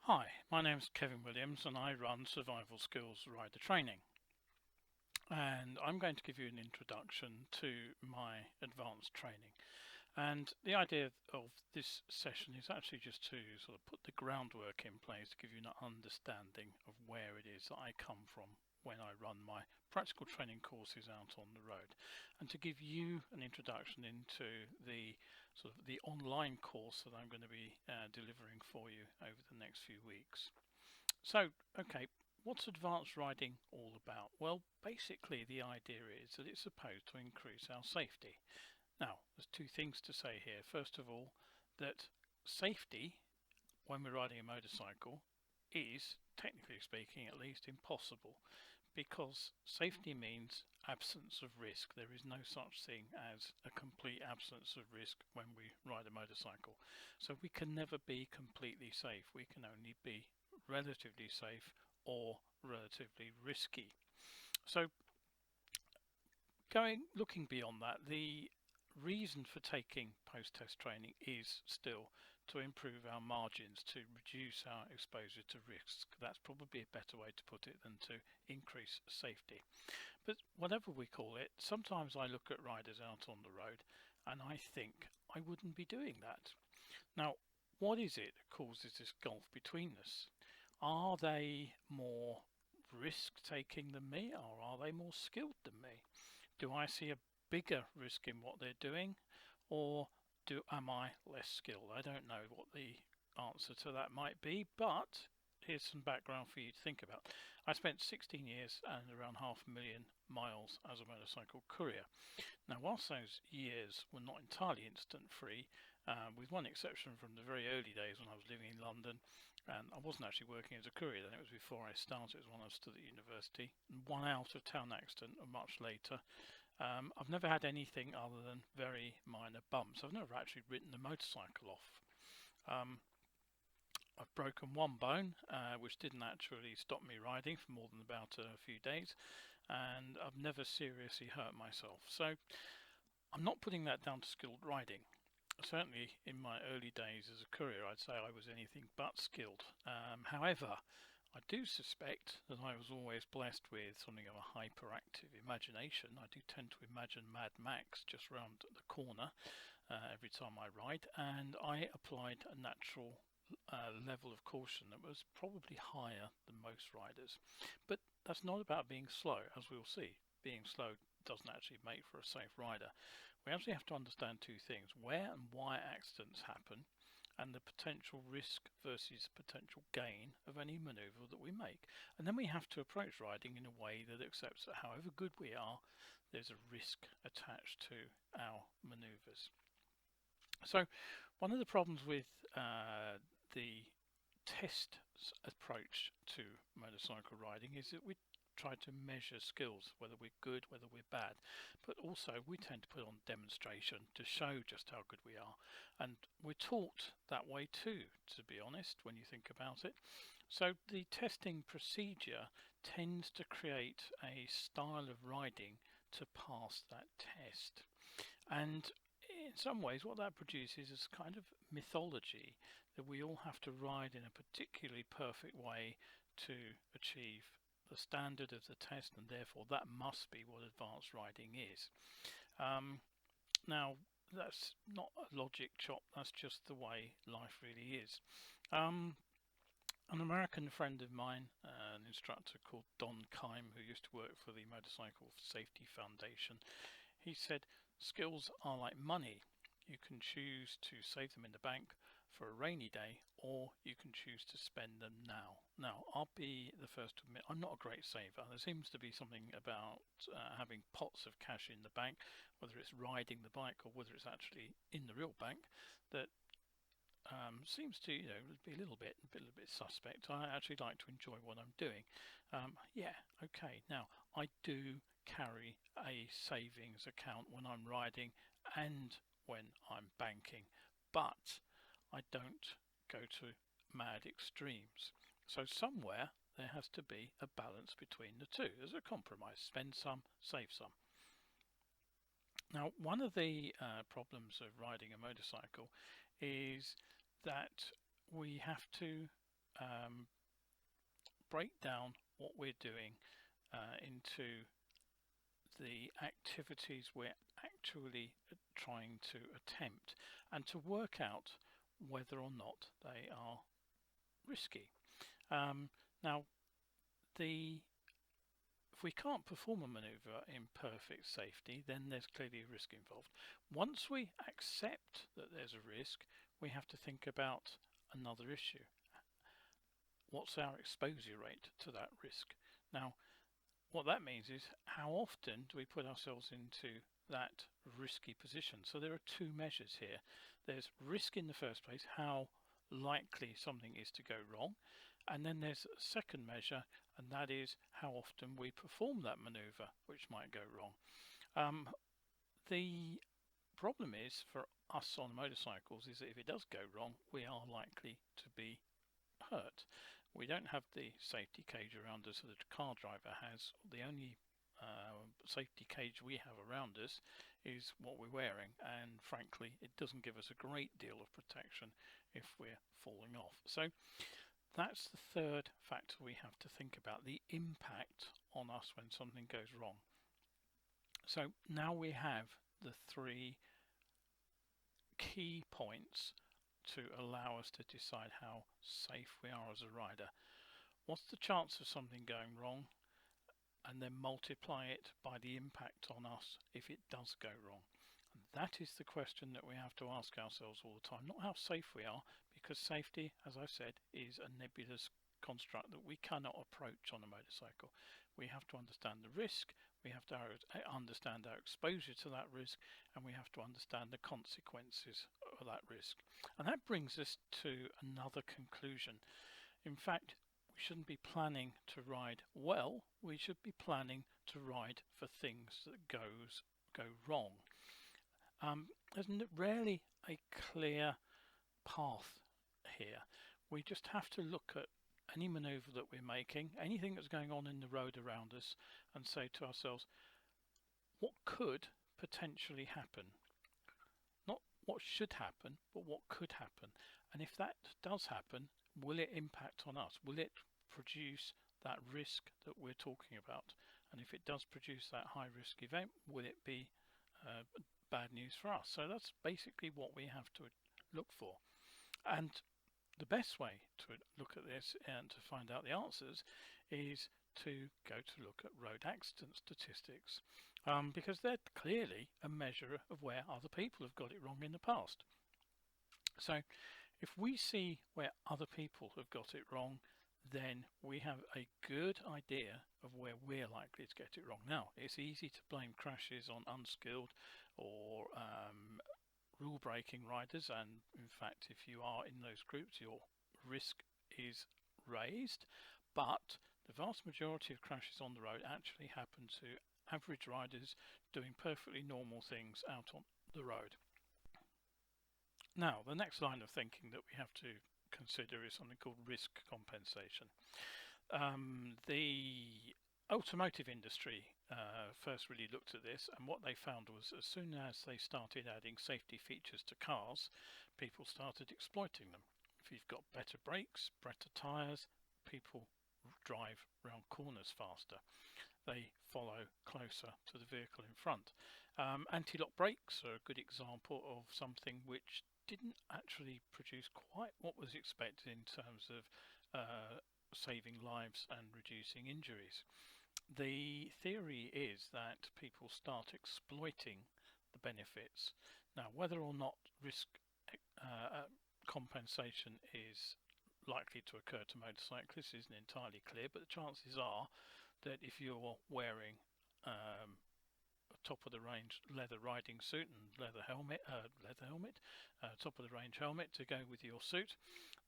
Hi, my name is Kevin Williams and I run Survival Skills Rider Training. And I'm going to give you an introduction to my advanced training. And the idea of this session is actually just to sort of put the groundwork in place to give you an understanding of where it is that I come from when I run my practical training courses out on the road, and to give you an introduction into the sort of the online course that I'm going to be delivering for you over the next few weeks. So, okay, what's advanced riding all about? Well, basically the idea is that it's supposed to increase our safety. Now, there's two things to say here. First of all, that safety when we're riding a motorcycle is, technically speaking at least, impossible, because safety means absence of risk. There is no such thing as a complete absence of risk when we ride a motorcycle. So we can never be completely safe. We can only be relatively safe or relatively risky. So looking beyond that, the reason for taking post-test training is still to improve our margins, to reduce our exposure to risks. That's probably a better way to put it than to increase safety. But whatever we call it, sometimes I look at riders out on the road and I think I wouldn't be doing that. Now, what is it that causes this gulf between us? Are they more risk-taking than me, or are they more skilled than me? Do I see a bigger risk in what they're doing, or am I less skilled? I don't know what the answer to that might be, but here's some background for you to think about. I spent 16 years and around 500,000 miles as a motorcycle courier. Now, whilst those years were not entirely incident free, with one exception from the very early days when I was living in London, and I wasn't actually working as a courier then, it was before I started, it was when I was still at university, one out of town accident much later. I've never had anything other than very minor bumps. I've never actually written a motorcycle off. Um, I've broken one bone, which didn't actually stop me riding for more than about a few days, and I've never seriously hurt myself. So I'm not putting that down to skilled riding. Certainly in my early days as a courier, I'd say I was anything but skilled. However, I do suspect that I was always blessed with something of a hyperactive imagination. I do tend to imagine Mad Max just round the corner every time I ride, and I applied a natural level of caution that was probably higher than most riders. But that's not about being slow, as we'll see. Being slow doesn't actually make for a safe rider. We actually have to understand two things: where and why accidents happen, and the potential risk versus potential gain of any maneuver that we make. And then we have to approach riding in a way that accepts that however good we are, there's a risk attached to our maneuvers. So one of the problems with the test approach to motorcycle riding is that we try to measure skills, whether we're good, whether we're bad, but also we tend to put on demonstration to show just how good we are. And we're taught that way too, to be honest, when you think about it. So the testing procedure tends to create a style of riding to pass that test. And in some ways what that produces is kind of mythology that we all have to ride in a particularly perfect way to achieve the standard of the test, and therefore that must be what advanced riding is. Now, that's not a logic chop, that's just the way life really is. An American friend of mine, an instructor called Don Kime, who used to work for the Motorcycle Safety Foundation, he said, skills are like money. You can choose to save them in the bank for a rainy day, or you can choose to spend them now. Now, I'll be the first to admit I'm not a great saver. There seems to be something about having pots of cash in the bank, whether it's riding the bike or whether it's actually in the real bank, that seems to be a little bit suspect. I actually like to enjoy what I'm doing. Yeah, okay. Now I do carry a savings account when I'm riding and when I'm banking, but I don't go to mad extremes. So somewhere there has to be a balance between the two. There's a compromise: spend some, save some. Now, one of the problems of riding a motorcycle is that we have to break down what we're doing into the activities we're actually trying to attempt, and to work out whether or not they are risky. Now, if we can't perform a maneuver in perfect safety, then there's clearly a risk involved. Once we accept that there's a risk, we have to think about another issue. What's our exposure rate to that risk? Now, what that means is how often do we put ourselves into that risky position? So there are two measures here. There's risk in the first place, how likely something is to go wrong, and then there's a second measure, and that is how often we perform that maneuver which might go wrong. The problem is for us on motorcycles is that if it does go wrong, we are likely to be hurt. We don't have the safety cage around us that a car driver has. The only safety cage we have around us is what we're wearing, and frankly it doesn't give us a great deal of protection if we're falling off. So that's the third factor we have to think about, the impact on us when something goes wrong. So now we have the three key points to allow us to decide how safe we are as a rider. What's the chance of something going wrong? And then multiply it by the impact on us if it does go wrong. And that is the question that we have to ask ourselves all the time, not how safe we are, because safety, as I said, is a nebulous construct that we cannot approach on a motorcycle. We have to understand the risk, we have to understand our exposure to that risk, and we have to understand the consequences of that risk. And that brings us to another conclusion. In fact, we shouldn't be planning to ride well, we should be planning to ride for things that go wrong. There's rarely a clear path here. We just have to look at any maneuver that we're making, anything that's going on in the road around us, and say to ourselves, what could potentially happen? Not what should happen, but what could happen. And if that does happen, will it impact on us? Will it produce that risk that we're talking about? And if it does produce that high risk event, will it be bad news for us? So that's basically what we have to look for. And the best way to look at this and to find out the answers is to go to look at road accident statistics, because they're clearly a measure of where other people have got it wrong in the past. So if we see where other people have got it wrong, then we have a good idea of where we're likely to get it wrong. Now, it's easy to blame crashes on unskilled or rule-breaking riders, and in fact if you are in those groups your risk is raised, but the vast majority of crashes on the road actually happen to average riders doing perfectly normal things out on the road. Now, the next line of thinking that we have to consider is something called risk compensation. The automotive industry first really looked at this, and what they found was as soon as they started adding safety features to cars, people started exploiting them. If you've got better brakes, better tyres, people drive round corners faster. They follow closer to the vehicle in front. Anti-lock brakes are a good example of something which didn't actually produce quite what was expected in terms of saving lives and reducing injuries. The theory is that people start exploiting the benefits. Now, whether or not risk compensation is likely to occur to motorcyclists isn't entirely clear, but the chances are that if you're wearing a top of the range leather riding suit and leather helmet, top of the range helmet to go with your suit,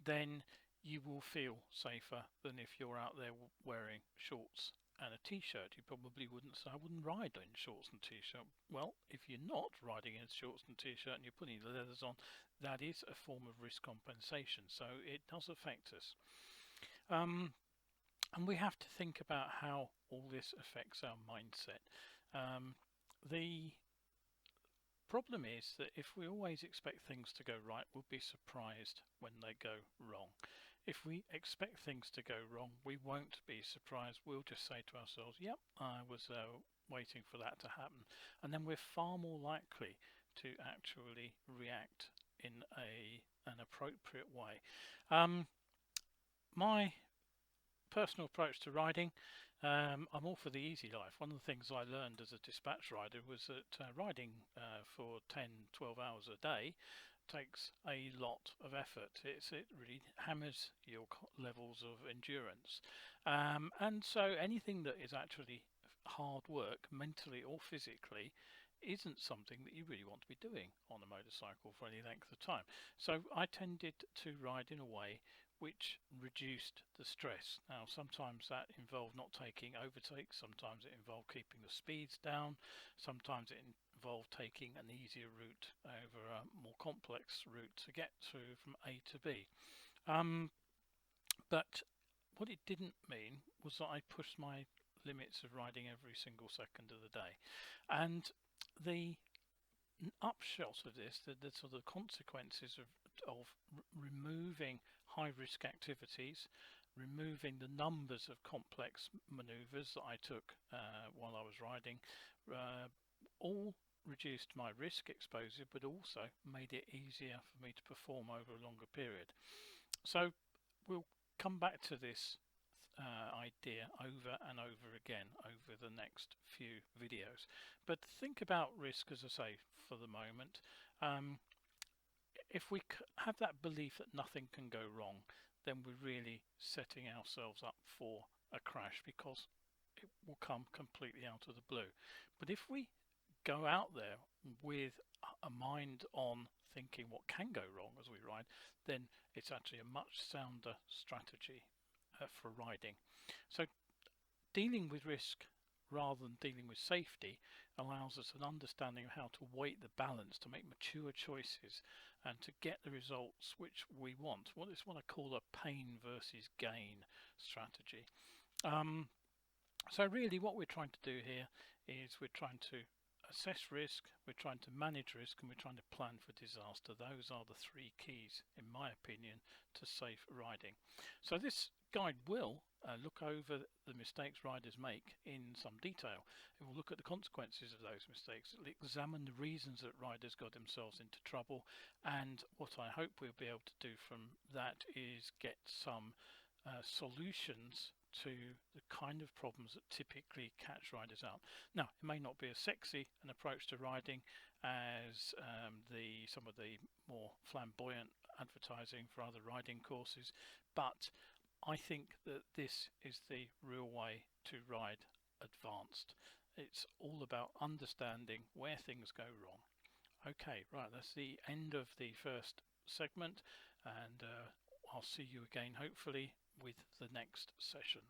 then you will feel safer than if you're out there wearing shorts and a t-shirt. You probably wouldn't say, I wouldn't ride in shorts and t-shirt. Well, if you're not riding in shorts and t-shirt and you're putting the leathers on, that is a form of risk compensation, so it does affect us. And we have to think about how all this affects our mindset. The problem is that if we always expect things to go right, we'll be surprised when they go wrong. If we expect things to go wrong, we won't be surprised. We'll just say to ourselves, yep, I was waiting for that to happen. And then we're far more likely to actually react in an appropriate way. My personal approach to riding, I'm all for the easy life. One of the things I learned as a dispatch rider was that riding for 10, 12 hours a day takes a lot of effort. It really hammers your levels of endurance. And so anything that is actually hard work, mentally or physically, isn't something that you really want to be doing on a motorcycle for any length of time. So I tended to ride in a way which reduced the stress. Now sometimes that involved not taking overtakes, sometimes it involved keeping the speeds down, sometimes it involved taking an easier route over a more complex route to get to from A to B. But what it didn't mean was that I pushed my limits of riding every single second of the day. And the upshot of this, the sort of consequences of removing high risk activities, removing the numbers of complex maneuvers that I took while I was riding, all reduced my risk exposure, but also made it easier for me to perform over a longer period. So we'll come back to this idea over and over again over the next few videos. But think about risk, as I say, for the moment. If we have that belief that nothing can go wrong, then we're really setting ourselves up for a crash, because it will come completely out of the blue. But if we go out there with a mind on thinking what can go wrong as we ride, then it's actually a much sounder strategy for riding. So dealing with risk rather than dealing with safety allows us an understanding of how to weight the balance, to make mature choices and to get the results which we want. What is what I call a pain versus gain strategy. So really what we're trying to do here is we're trying to assess risk, we're trying to manage risk, and we're trying to plan for disaster. Those are the three keys, in my opinion, to safe riding. So this guide will look over the mistakes riders make in some detail. It will look at the consequences of those mistakes. It will examine the reasons that riders got themselves into trouble, and what I hope we'll be able to do from that is get some solutions to the kind of problems that typically catch riders out. Now, it may not be as sexy an approach to riding as some of the more flamboyant advertising for other riding courses, but I think that this is the real way to ride advanced. It's all about understanding where things go wrong. Okay, right, that's the end of the first segment, and I'll see you again hopefully with the next session.